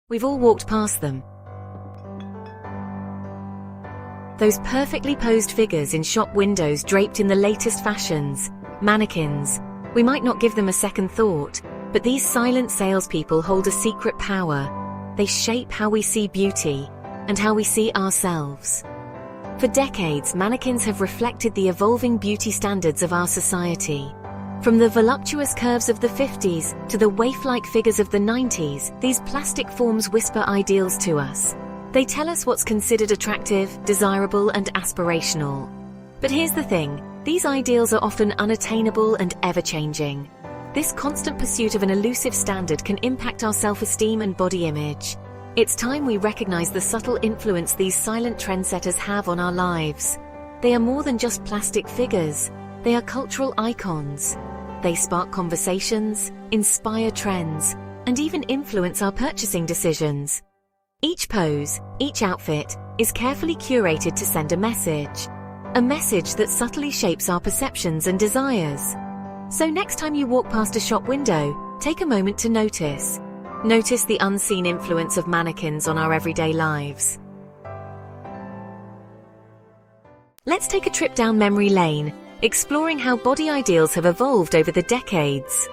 We've all walked past them. Those perfectly posed figures in shop windows draped in the latest fashions, mannequins. We might not give them a second thought, but these silent salespeople hold a secret power. They shape how we see beauty and how we see ourselves. For decades, mannequins have reflected the evolving beauty standards of our society. From the voluptuous curves of the 50s to the waif-like figures of the 90s, these plastic forms whisper ideals to us. They tell us what's considered attractive, desirable, and aspirational. But here's the thing, these ideals are often unattainable and ever-changing. This constant pursuit of an elusive standard can impact our self-esteem and body image. It's time we recognize the subtle influence these silent trendsetters have on our lives. They are more than just plastic figures. They are cultural icons. They spark conversations, inspire trends, and even influence our purchasing decisions. Each pose, each outfit, is carefully curated to send a message that subtly shapes our perceptions and desires. So next time you walk past a shop window, take a moment to notice. Notice the unseen influence of mannequins on our everyday lives. Let's take a trip down memory lane, exploring how body ideals have evolved over the decades.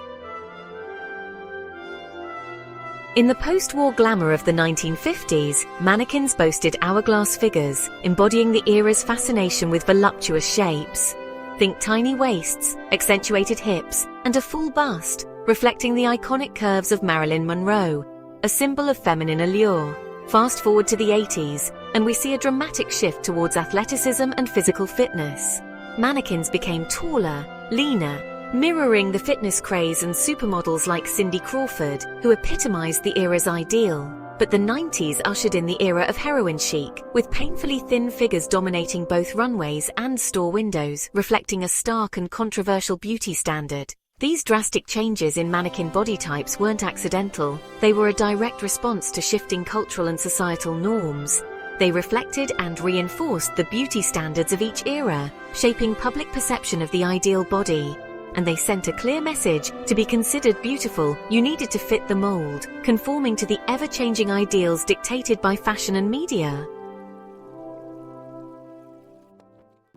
In the post-war glamour of the 1950s, mannequins boasted hourglass figures, embodying the era's fascination with voluptuous shapes. Think tiny waists, accentuated hips, and a full bust, reflecting the iconic curves of Marilyn Monroe, a symbol of feminine allure. Fast forward to the 80s, and we see a dramatic shift towards athleticism and physical fitness. Mannequins became taller, leaner, mirroring the fitness craze and supermodels like Cindy Crawford, who epitomized the era's ideal. But the 90s ushered in the era of heroin chic, with painfully thin figures dominating both runways and store windows, reflecting a stark and controversial beauty standard. These drastic changes in mannequin body types weren't accidental. They were a direct response to shifting cultural and societal norms. They reflected and reinforced the beauty standards of each era, shaping public perception of the ideal body. And they sent a clear message: to be considered beautiful, you needed to fit the mold, conforming to the ever-changing ideals dictated by fashion and media.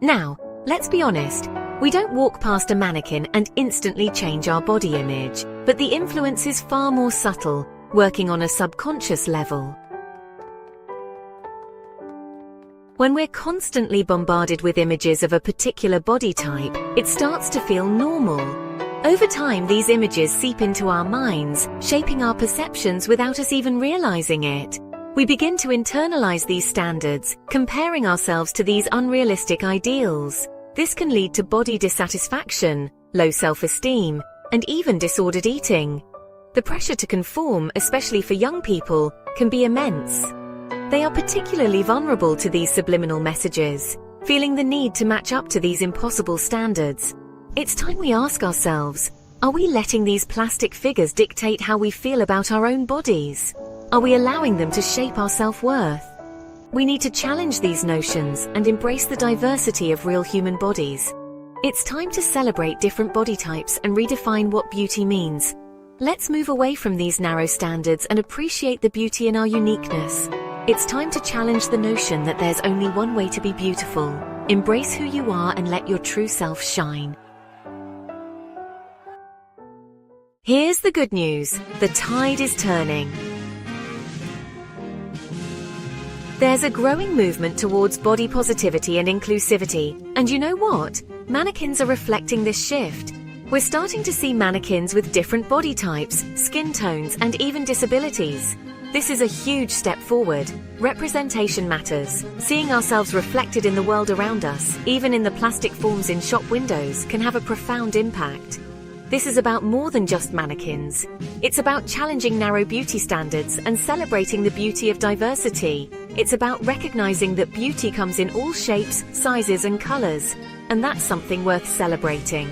Now, let's be honest, we don't walk past a mannequin and instantly change our body image, but the influence is far more subtle, working on a subconscious level. When we're constantly bombarded with images of a particular body type, it starts to feel normal. Over time, these images seep into our minds, shaping our perceptions without us even realizing it. We begin to internalize these standards, comparing ourselves to these unrealistic ideals. This can lead to body dissatisfaction, low self-esteem, and even disordered eating. The pressure to conform, especially for young people, can be immense. They are particularly vulnerable to these subliminal messages, feeling the need to match up to these impossible standards. It's time we ask ourselves, are we letting these plastic figures dictate how we feel about our own bodies? Are we allowing them to shape our self-worth? We need to challenge these notions and embrace the diversity of real human bodies. It's time to celebrate different body types and redefine what beauty means. Let's move away from these narrow standards and appreciate the beauty in our uniqueness. It's time to challenge the notion that there's only one way to be beautiful. Embrace who you are and let your true self shine. Here's the good news. The tide is turning. There's a growing movement towards body positivity and inclusivity. And you know what? Mannequins are reflecting this shift. We're starting to see mannequins with different body types, skin tones, and even disabilities. This is a huge step forward. Representation matters. Seeing ourselves reflected in the world around us, even in the plastic forms in shop windows, can have a profound impact. This is about more than just mannequins. It's about challenging narrow beauty standards and celebrating the beauty of diversity. It's about recognizing that beauty comes in all shapes, sizes, and colors, and that's something worth celebrating.